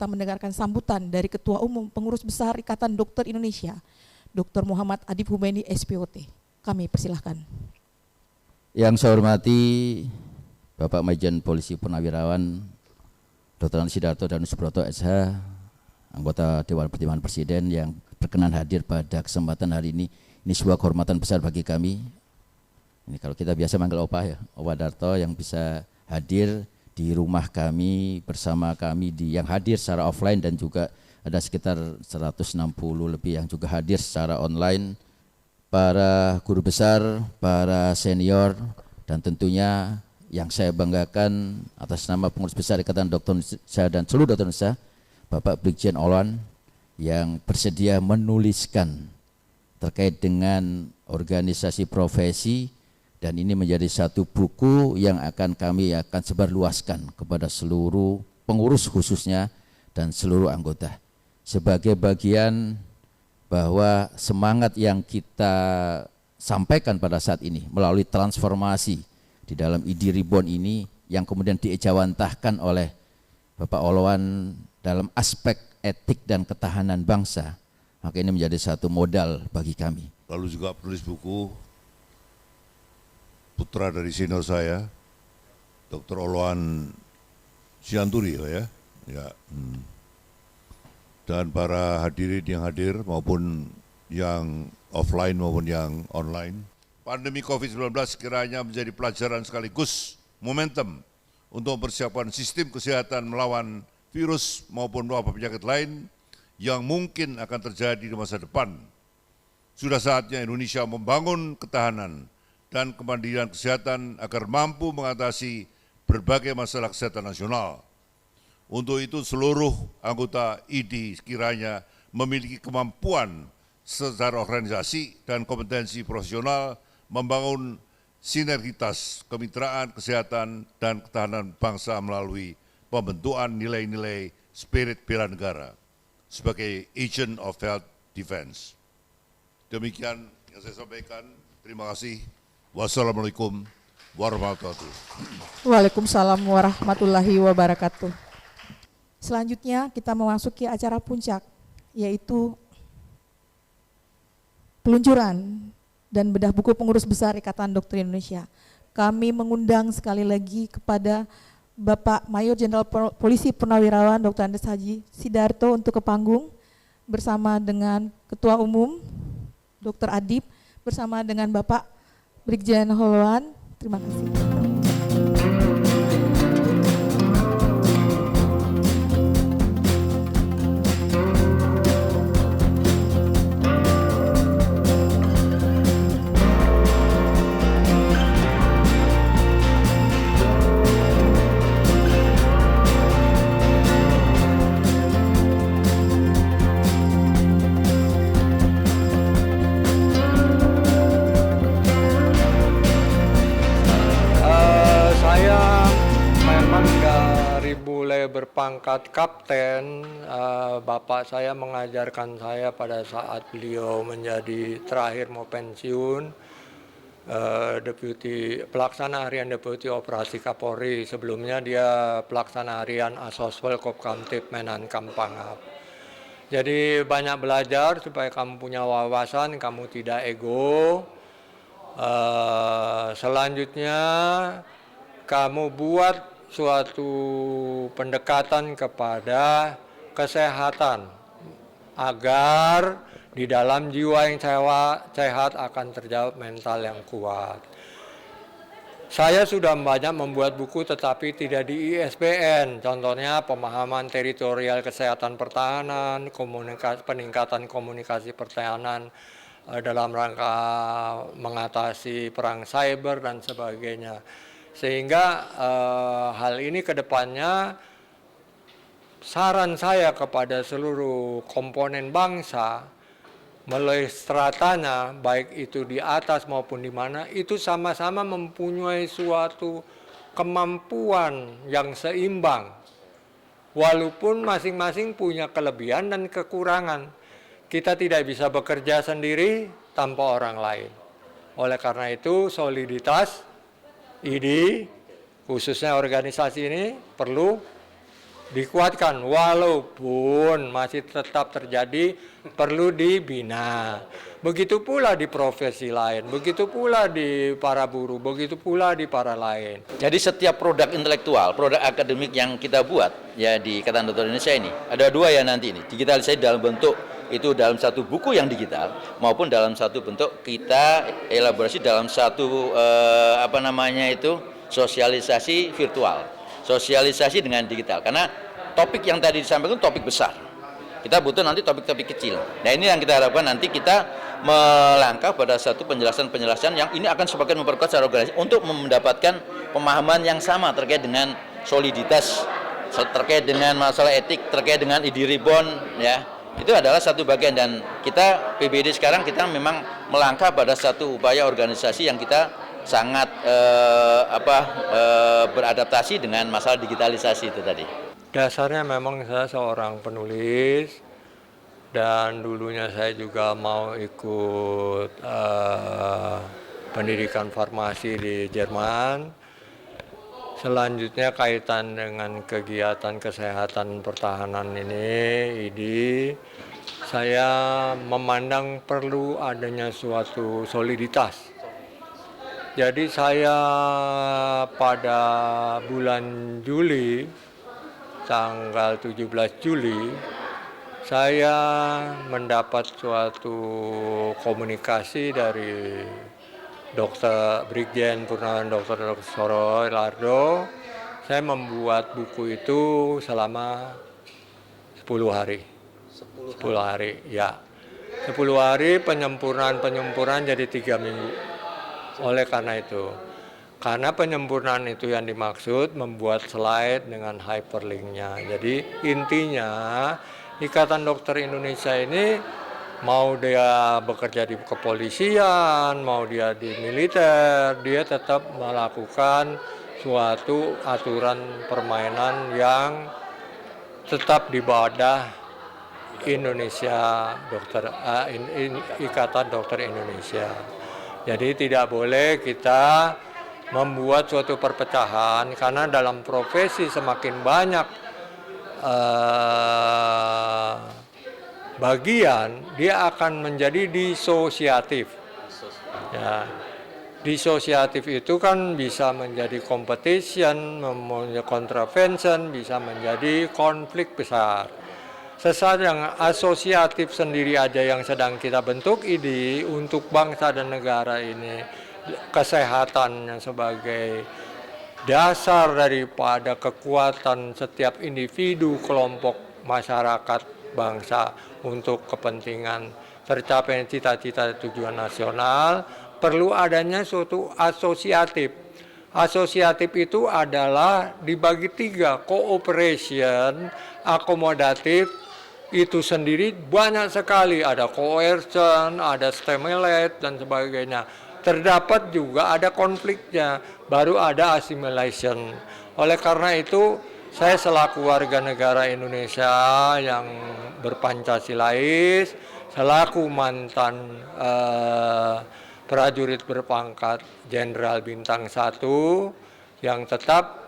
mendengarkan sambutan dari Ketua Umum Pengurus Besar Ikatan Dokter Indonesia, Dr. Muhammad Adib Humaini SPOT. Kami persilahkan. Yang saya hormati Bapak Majen Polisi Purnawirawan Dr. Andi Sidarto dan Subroto SH, anggota Dewan Pertimbangan Presiden yang berkenan hadir pada kesempatan hari ini. Ini sebuah kehormatan besar bagi kami. Ini kalau kita biasa manggil Opa ya, Opa Darto yang bisa hadir di rumah kami bersama kami yang hadir secara offline dan juga ada sekitar 160 lebih yang juga hadir secara online. Para guru besar, para senior, dan tentunya yang saya banggakan atas nama Pengurus Besar Ikatan Dokter Indonesia dan seluruh dokter Indonesia, Bapak Brigjen Olwan yang bersedia menuliskan terkait dengan organisasi profesi, dan ini menjadi satu buku yang kami akan sebarluaskan kepada seluruh pengurus khususnya dan seluruh anggota. Sebagai bagian bahwa semangat yang kita sampaikan pada saat ini melalui transformasi di dalam ID Reborn ini yang kemudian diejawantahkan oleh Bapak Olwan dalam aspek etik dan ketahanan bangsa, maka ini menjadi satu modal bagi kami. Lalu juga penulis buku, putra dari senior saya, Dr. Olwan Sianturi ya. Dan para hadirin yang hadir maupun yang offline maupun yang online. Pandemi COVID-19 kiranya menjadi pelajaran sekaligus momentum untuk mempersiapkan sistem kesehatan melawan virus maupun wabah penyakit lain yang mungkin akan terjadi di masa depan. Sudah saatnya Indonesia membangun ketahanan dan kemandirian kesehatan agar mampu mengatasi berbagai masalah kesehatan nasional. Untuk itu seluruh anggota ID sekiranya memiliki kemampuan secara organisasi dan kompetensi profesional membangun sinergitas kemitraan kesehatan dan ketahanan bangsa melalui pembentukan nilai-nilai spirit bela negara sebagai agent of health defense. Demikian yang saya sampaikan. Terima kasih. Wassalamualaikum warahmatullahi wabarakatuh. Waalaikumsalam warahmatullahi wabarakatuh. Selanjutnya kita memasuki acara puncak, yaitu peluncuran dan bedah buku Pengurus Besar Ikatan Dokter Indonesia. Kami mengundang sekali lagi kepada Bapak Mayor Jenderal Polisi Purnawirawan Dr. Andes Haji Sidarto untuk ke panggung bersama dengan Ketua Umum Dr. Adib bersama dengan Bapak Brigjen Olwan. Terima kasih. Berpangkat kapten, bapak saya mengajarkan saya pada saat beliau menjadi terakhir mau pensiun, pelaksana harian Deputi Operasi Kapolri. Sebelumnya dia pelaksana harian Asoswel Kopkamtib Menankam Pangap. Jadi banyak belajar supaya kamu punya wawasan, kamu tidak ego. Selanjutnya kamu buat suatu pendekatan kepada kesehatan agar di dalam jiwa yang sehat akan terjawab mental yang kuat. Saya sudah banyak membuat buku tetapi tidak di ISBN, contohnya pemahaman teritorial kesehatan pertahanan, peningkatan komunikasi pertahanan dalam rangka mengatasi perang cyber dan sebagainya. Sehingga hal ini ke depannya saran saya kepada seluruh komponen bangsa melalui stratanya, baik itu di atas maupun di mana, itu sama-sama mempunyai suatu kemampuan yang seimbang. Walaupun masing-masing punya kelebihan dan kekurangan. Kita tidak bisa bekerja sendiri tanpa orang lain. Oleh karena itu soliditas ID, khususnya organisasi ini perlu dikuatkan, walaupun masih tetap terjadi perlu dibina. Begitu pula di profesi lain, begitu pula di para buruh, begitu pula di para lain. Jadi setiap produk intelektual, produk akademik yang kita buat ya di Ikatan Dokter Indonesia ini ada dua ya nanti ini, digitalisasi dalam bentuk itu dalam satu buku yang digital maupun dalam satu bentuk kita elaborasi dalam satu sosialisasi virtual, sosialisasi dengan digital. Karena topik yang tadi disampaikan topik besar. Kita butuh nanti topik-topik kecil. Nah ini yang kita harapkan nanti kita melangkah pada satu penjelasan-penjelasan yang ini akan semakin memperkuat secara organisasi untuk mendapatkan pemahaman yang sama terkait dengan soliditas, terkait dengan masalah etik, terkait dengan ID reborn, ya itu adalah satu bagian. Dan kita PBD sekarang kita memang melangkah pada satu upaya organisasi yang kita sangat beradaptasi dengan masalah digitalisasi itu tadi. Dasarnya memang saya seorang penulis dan dulunya saya juga mau ikut pendidikan farmasi di Jerman. Selanjutnya kaitan dengan kegiatan kesehatan pertahanan ini, IDI, saya memandang perlu adanya suatu soliditas. Jadi saya pada bulan Juli, tanggal 17 Juli, saya mendapat suatu komunikasi dari Dr. Brigjen Purnawirawan Dr. Soro Lardo. Saya membuat buku itu selama 10 hari. 10 hari, ya. 10 hari penyempurnaan jadi 3 minggu. Oleh karena itu, karena penyempurnaan itu yang dimaksud membuat slide dengan hyperlinknya. Jadi intinya Ikatan Dokter Indonesia ini mau dia bekerja di kepolisian, mau dia di militer, dia tetap melakukan suatu aturan permainan yang tetap di bawah Indonesia Ikatan Dokter Indonesia. Jadi tidak boleh kita membuat suatu perpecahan karena dalam profesi semakin banyak bagian dia akan menjadi disosiatif. Ya. Disosiatif itu kan bisa menjadi competition, contravention, bisa menjadi konflik besar. Sesaat yang asosiatif sendiri aja yang sedang kita bentuk ini untuk bangsa dan negara ini, kesehatannya sebagai dasar daripada kekuatan setiap individu, kelompok, masyarakat, bangsa untuk kepentingan tercapai cita-cita tujuan nasional, perlu adanya suatu asosiatif. Asosiatif itu adalah dibagi 3, cooperation, akomodatif, itu sendiri banyak sekali, ada coercion, ada stimulate dan sebagainya. Terdapat juga ada konfliknya, baru ada assimilation. Oleh karena itu, saya selaku warga negara Indonesia yang berpancasilais, selaku mantan prajurit berpangkat Jenderal Bintang 1 yang tetap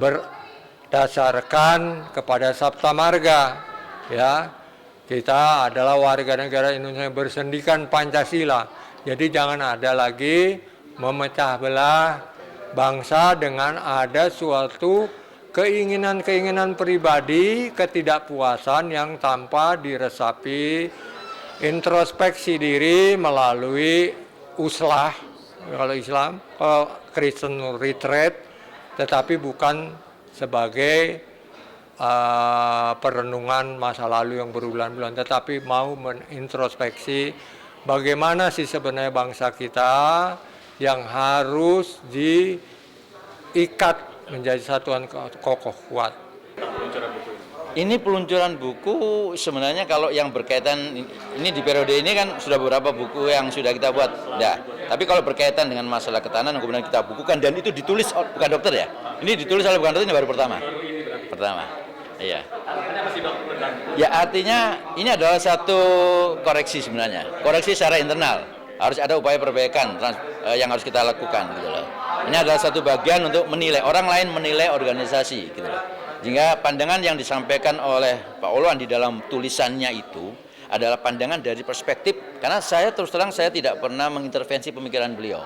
berdasarkan kepada Sabta Marga, ya, kita adalah warga negara Indonesia yang bersendikan Pancasila. Jadi jangan ada lagi memecah belah bangsa dengan ada suatu keinginan-keinginan pribadi, ketidakpuasan yang tanpa diresapi, introspeksi diri melalui uslah, kalau Islam, Kristen retreat, tetapi bukan sebagai perenungan masa lalu yang berulang-ulang, tetapi mau menintrospeksi bagaimana sih sebenarnya bangsa kita yang harus diikat menjadi satuan kokoh kuat. Ini peluncuran buku sebenarnya kalau yang berkaitan ini di periode ini kan sudah beberapa buku yang sudah kita buat. Nah, tapi kalau berkaitan dengan masalah ketahanan yang kemudian kita bukukan dan itu ditulis bukan dokter ya. Ini ditulis oleh bukan dokter, ini baru pertama. Iya. Ya artinya ini adalah satu koreksi sebenarnya. Koreksi secara internal. Harus ada upaya perbaikan yang harus kita lakukan gitu loh. Ini adalah satu bagian untuk menilai orang lain, menilai organisasi gitu loh. Sehingga pandangan yang disampaikan oleh Pak Olwan di dalam tulisannya itu adalah pandangan dari perspektif, karena saya terus terang saya tidak pernah mengintervensi pemikiran beliau.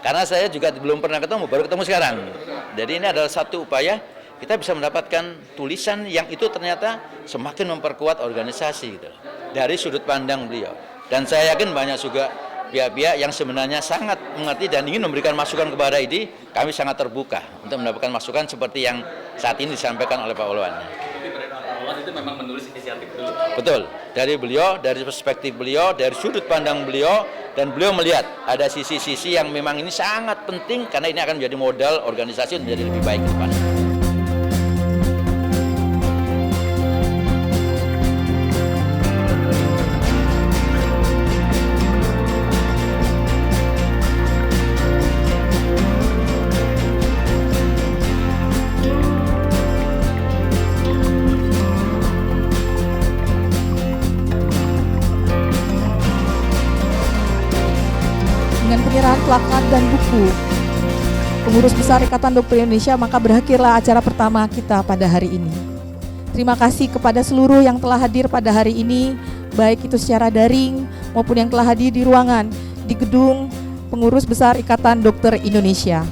Karena saya juga belum pernah ketemu, baru ketemu sekarang. Jadi ini adalah satu upaya kita bisa mendapatkan tulisan yang itu ternyata semakin memperkuat organisasi gitu, dari sudut pandang beliau. Dan saya yakin banyak juga pihak-pihak yang sebenarnya sangat mengerti dan ingin memberikan masukan kepada ID, kami sangat terbuka untuk mendapatkan masukan seperti yang saat ini disampaikan oleh Pak Olwan. Jadi Pak Olwan itu memang menulis inisiatif dulu? Betul, dari beliau, dari perspektif beliau, dari sudut pandang beliau, dan beliau melihat ada sisi-sisi yang memang ini sangat penting karena ini akan menjadi modal organisasi untuk menjadi lebih baik ke depan. Dengan penyerahan plakat dan buku Pengurus Besar Ikatan Dokter Indonesia, maka berakhirlah acara pertama kita pada hari ini. Terima kasih kepada seluruh yang telah hadir pada hari ini, baik itu secara daring maupun yang telah hadir di ruangan di gedung Pengurus Besar Ikatan Dokter Indonesia.